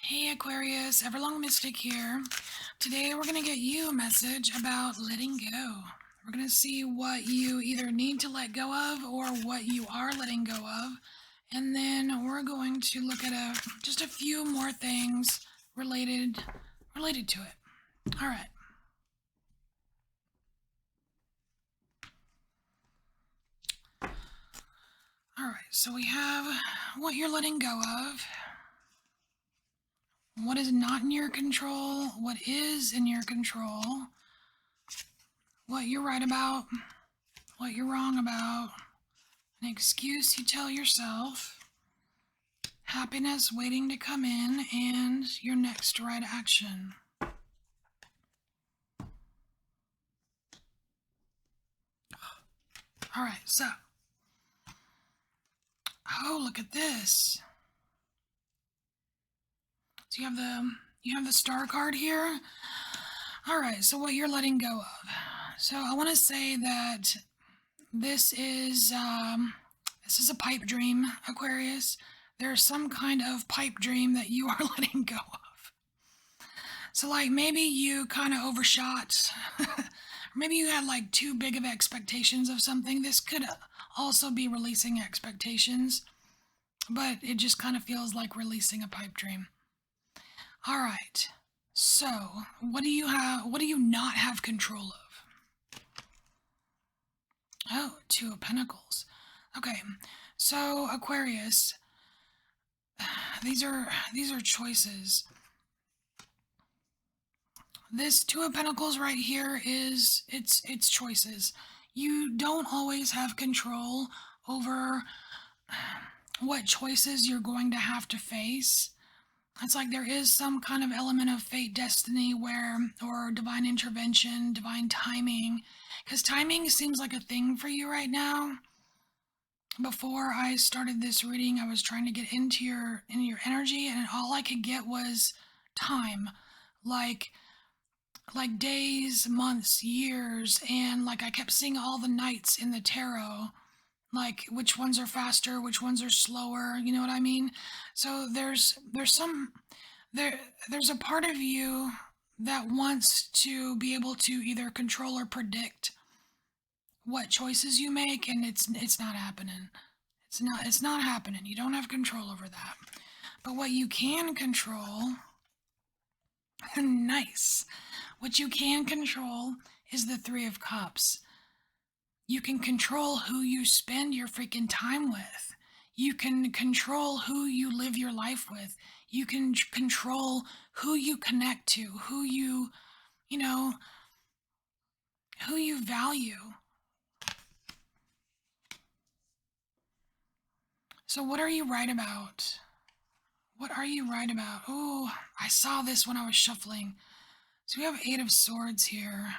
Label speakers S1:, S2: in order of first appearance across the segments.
S1: Hey Aquarius, Everlong Mystic here. Today we're going to get you a message about letting go. We're going to see what you either need to let go of or what you are letting go of. And then we're going to look at just a few more things related to it. All right. All right. So we have what you're letting go of, what is not in your control, what is in your control, what you're right about, what you're wrong about, an excuse you tell yourself, happiness waiting to come in, and your next right action. All right, so, oh, look at this. So you have the star card here. All right, so what you're letting go of. So I want to say that this is a pipe dream, Aquarius. There's some kind of pipe dream that you are letting go of. So like maybe you kind of overshot, or maybe you had like too big of expectations of something. This could also be releasing expectations, but it just kind of feels like releasing a pipe dream. All right. So, what do you have? What do you not have control of? Oh, Two of Pentacles. Okay. So, Aquarius, these are choices. This Two of Pentacles right here is it's choices. You don't always have control over what choices you're going to have to face. It's like there is some kind of element of fate, destiny, or divine intervention, divine timing, because timing seems like a thing for you right now. Before I started this reading, I was trying to get into your energy, and all I could get was time, like days, months, years, and like I kept seeing all the knights in the tarot, like which ones are faster, which ones are slower, you know what I mean? So there's a part of you that wants to be able to either control or predict what choices you make, and it's not happening. It's not happening. You don't have control over that. But what you can control, nice. What you can control is the Three of Cups. You can control who you spend your freaking time with. You can control who you live your life with. You can control who you connect to, you know, who you value. So what are you right about? What are you right about? Oh, I saw this when I was shuffling. So we have Eight of Swords here.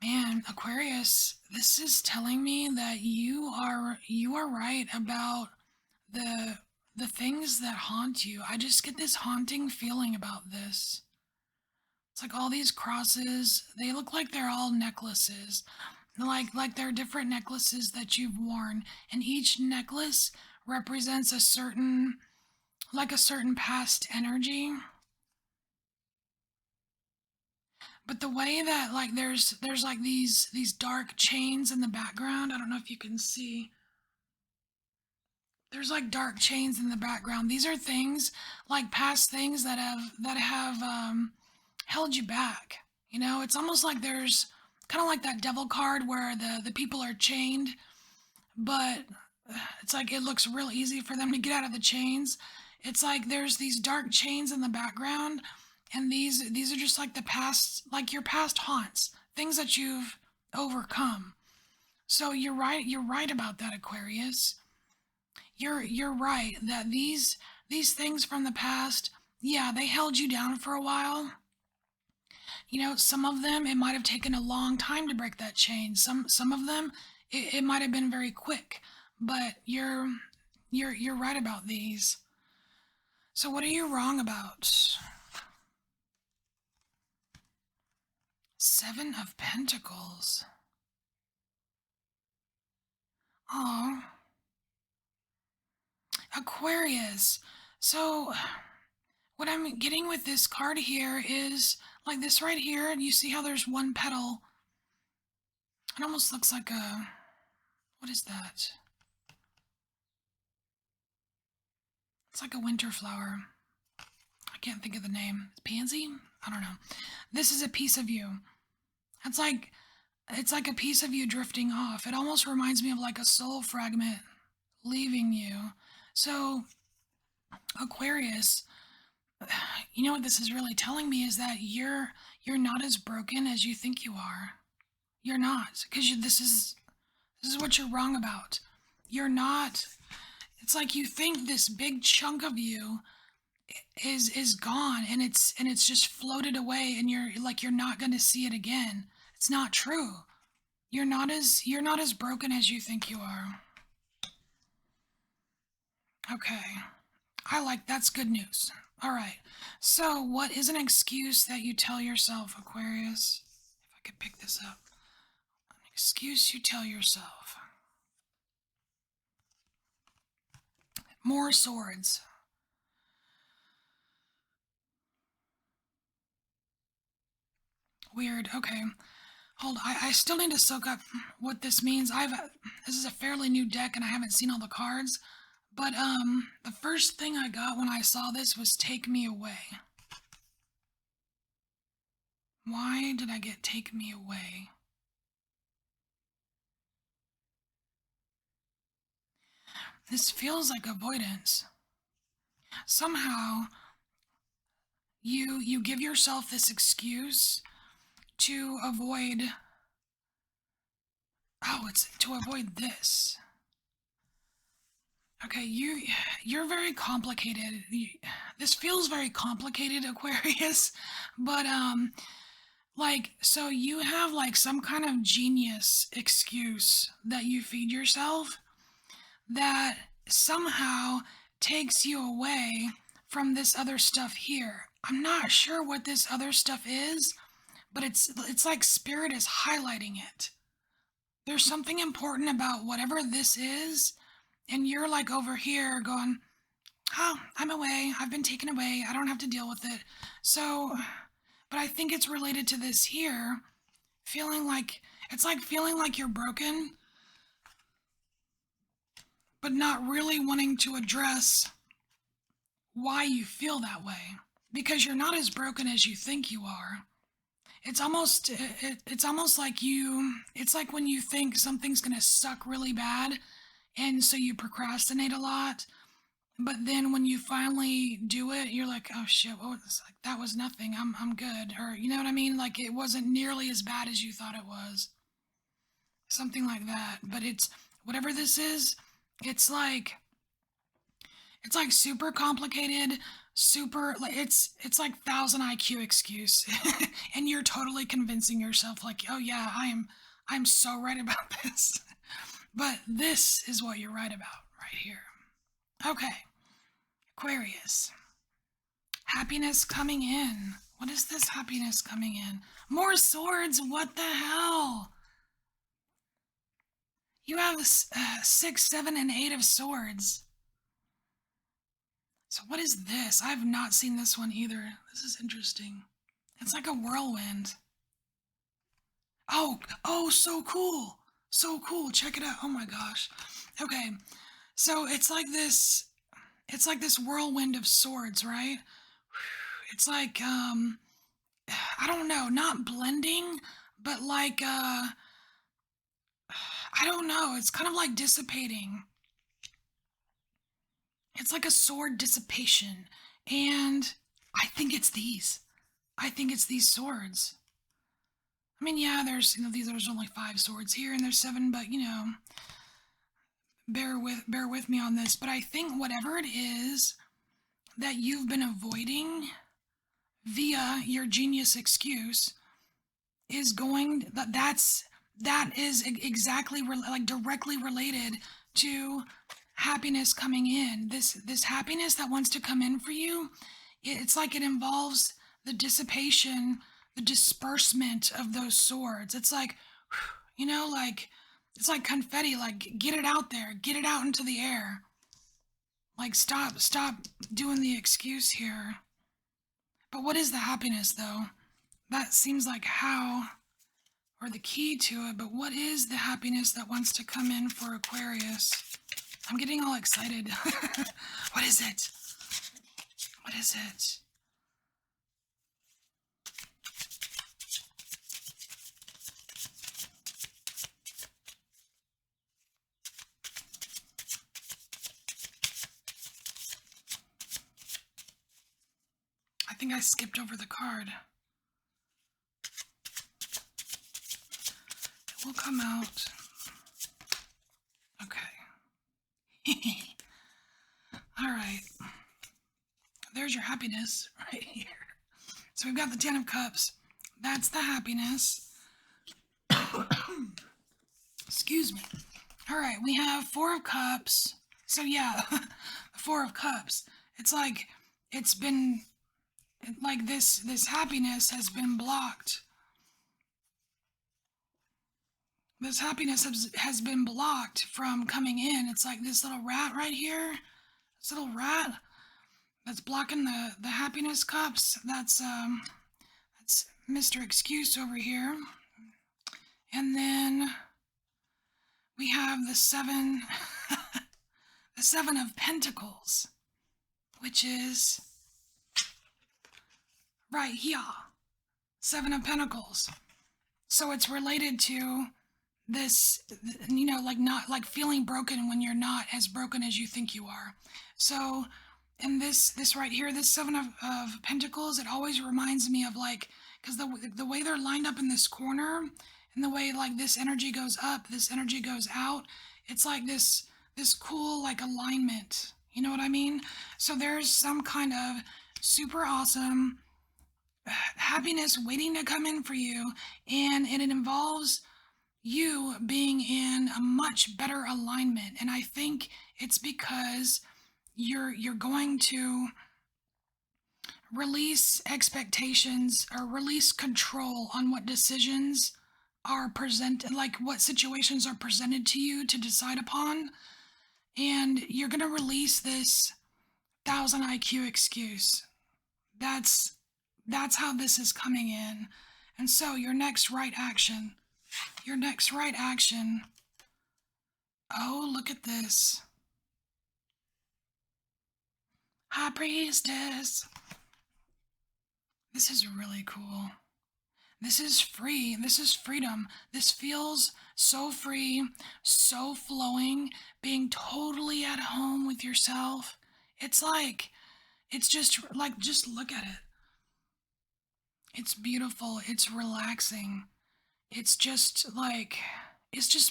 S1: Man, Aquarius, this is telling me that you are right about the things that haunt you. I just get this haunting feeling about this. It's like all these crosses, they look like they're all necklaces. Like they're different necklaces that you've worn, and each necklace represents a certain past energy. But the way that like there's like these dark chains in the background. I don't know if you can see. There's like dark chains in the background. These are things like past things that have held you back. You know, it's almost like there's kind of like that devil card where the people are chained, but it's like it looks real easy for them to get out of the chains. It's like there's these dark chains in the background, and these are just like the past, like your past haunts, things that you've overcome. So you're right about that, Aquarius. You're right that these things from the past, yeah, they held you down for a while. You know, some of them it might have taken a long time to break that chain. Some of them it might have been very quick. But you're right about these. So what are you wrong about? Seven of Pentacles. Oh, Aquarius. So, what I'm getting with this card here is like this right here, and you see how there's one petal. It almost looks like a, what is that? It's like a winter flower. I can't think of the name. Pansy? I don't know. This is a piece of you. It's like it's like a piece of you drifting off. It almost reminds me of like a soul fragment leaving you. So, Aquarius, you know what this is really telling me is that you're not as broken as you think you are. You're not, because this is what you're wrong about. You're not. It's like you think this big chunk of you is gone, and it's just floated away, and you're not going to see it again. It's not true. You're not as broken as you think you are. Okay. I like that's good news. All right. So, what is an excuse that you tell yourself, Aquarius? If I could pick this up. An excuse you tell yourself. More swords. Weird. Okay. Hold. I still need to soak up what this means. This is a fairly new deck and I haven't seen all the cards. But the first thing I got when I saw this was take me away. Why did I get take me away? This feels like avoidance. Somehow you give yourself this excuse to avoid, oh, it's to avoid this. Okay, you're very complicated. This feels very complicated, Aquarius, but like so you have like some kind of genius excuse that you feed yourself that somehow takes you away from this other stuff here. I'm not sure what this other stuff is, but it's like spirit is highlighting it. There's something important about whatever this is, and you're like over here going, "Oh, I'm away. I've been taken away. I don't have to deal with it." So, but I think it's related to this here, feeling like it's like feeling like you're broken, but not really wanting to address why you feel that way because you're not as broken as you think you are. It's almost like it's like when you think something's going to suck really bad and so you procrastinate a lot, but then when you finally do it you're like, oh shit, what was like, that was nothing, I'm good, or you know what I mean, like it wasn't nearly as bad as you thought it was, something like that. But it's whatever this is, it's like it's like super complicated, super like it's like 1,000 IQ excuse, and you're totally convincing yourself like, oh yeah, I'm so right about this. But this is what you're right about right here. Okay, Aquarius, happiness coming in. What is this happiness coming in? More swords. What the hell? You have six, seven, and eight of swords. So what is this? I've not seen this one either. This is interesting. It's like a whirlwind. Oh, so cool. So cool. Check it out. Oh my gosh. Okay. So it's like this whirlwind of swords, right? It's like I don't know, not blending, but like I don't know, it's kind of like dissipating. It's like a sword dissipation. And I think it's these. I think it's these swords. I mean, yeah, there's only five swords here, and there's seven, but bear with me on this. But I think whatever it is that you've been avoiding via your genius excuse is going that is exactly like directly related to happiness coming in. This happiness that wants to come in for you, it's like it involves the dissipation, the disbursement of those swords. It's like, like it's like confetti, like get it out there, get it out into the air. Like, stop doing the excuse here. But what is the happiness, though? That seems like how, or the key to it, but what is the happiness that wants to come in for Aquarius? I'm getting all excited. What is it? What is it? I think I skipped over the card. It will come out. Okay. All right. There's your happiness right here. So we've got the Ten of Cups. That's the happiness. Excuse me. All right, we have Four of Cups. So yeah, the Four of Cups. It's like it's been like this happiness has been blocked. This happiness has been blocked from coming in. It's like this little rat right here. This little rat that's blocking the happiness cups. That's Mr. Excuse over here. And then we have the seven the Seven of Pentacles, which is right here. Seven of Pentacles. So it's related to this, like not like feeling broken when you're not as broken as you think you are. So in this right here, this Seven of Pentacles, it always reminds me of like, because the way they're lined up in this corner, and the way like this energy goes up, this energy goes out, it's like this cool like alignment. You know what I mean? So there's some kind of super awesome happiness waiting to come in for you, and it involves you being in a much better alignment. And I think it's because you're going to release expectations or release control on what decisions are presented, like what situations are presented to you to decide upon. And you're going to release this 1,000 IQ excuse. That's how this is coming in. And so your next right action, oh, look at this. High Priestess. This is really cool. This is free. This is freedom. This feels so free, so flowing, being totally at home with yourself. It's just look at it. It's beautiful. It's relaxing. It's just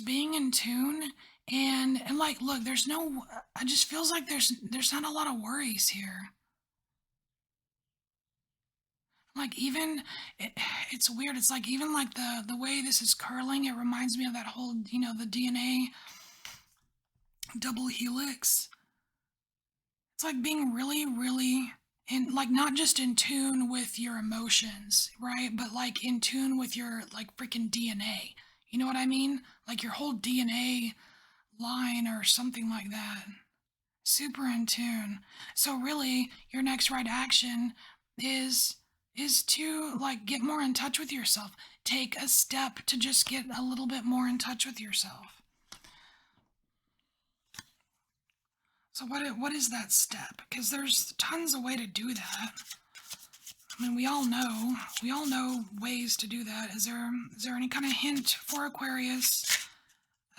S1: being in tune, and like, look, there's no, it just feels like there's not a lot of worries here. Like, even it's weird. It's like, even like the way this is curling, it reminds me of that whole, the DNA double helix. It's like being really, really in, like, not just in tune with your emotions, right? But like in tune with your like freaking DNA. You know what I mean? Like your whole DNA line or something like that. Super in tune. So really, your next right action is to like get more in touch with yourself. Take a step to just get a little bit more in touch with yourself. So what is that step? Because there's tons of way to do that. I mean, we all know ways to do that. Is there any kind of hint for Aquarius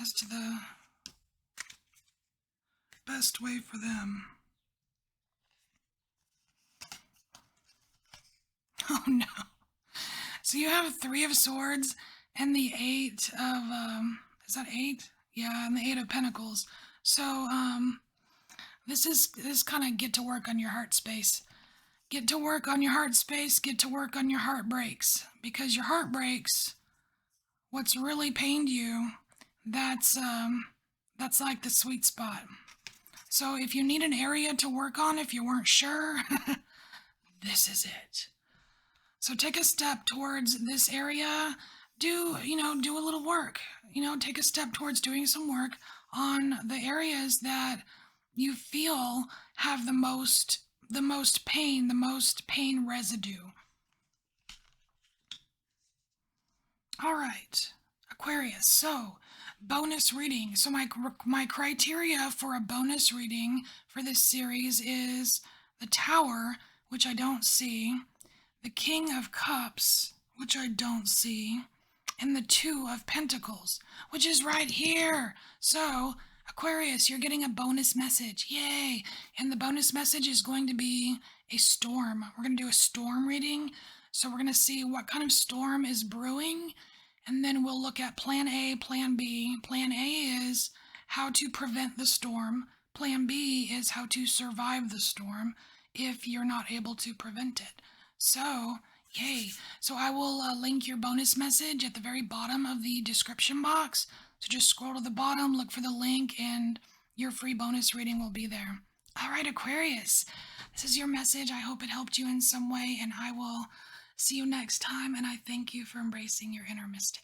S1: as to the best way for them? Oh no. So you have Three of Swords and the Eight of is that eight? Yeah, and the Eight of Pentacles. So this kind of get to work on your heart space. Get to work on your heart space, get to work on your heartbreaks. Because your heartbreaks, what's really pained you, that's like the sweet spot. So if you need an area to work on, if you weren't sure, this is it. So take a step towards this area. Do a little work. Take a step towards doing some work on the areas that you feel have the most pain residue. All right, Aquarius. So, bonus reading. So my criteria for a bonus reading for this series is the Tower, which I don't see, the King of Cups, which I don't see, and the Two of Pentacles, which is right here. So, Aquarius, you're getting a bonus message. Yay! And the bonus message is going to be a storm. We're going to do a storm reading. So, we're going to see what kind of storm is brewing. And then we'll look at plan A, plan B. Plan A is how to prevent the storm. Plan B is how to survive the storm if you're not able to prevent it. So, yay. So I will link your bonus message at the very bottom of the description box. So just scroll to the bottom, look for the link, and your free bonus reading will be there. All right, Aquarius, this is your message. I hope it helped you in some way, and I will see you next time. And I thank you for embracing your inner mystic.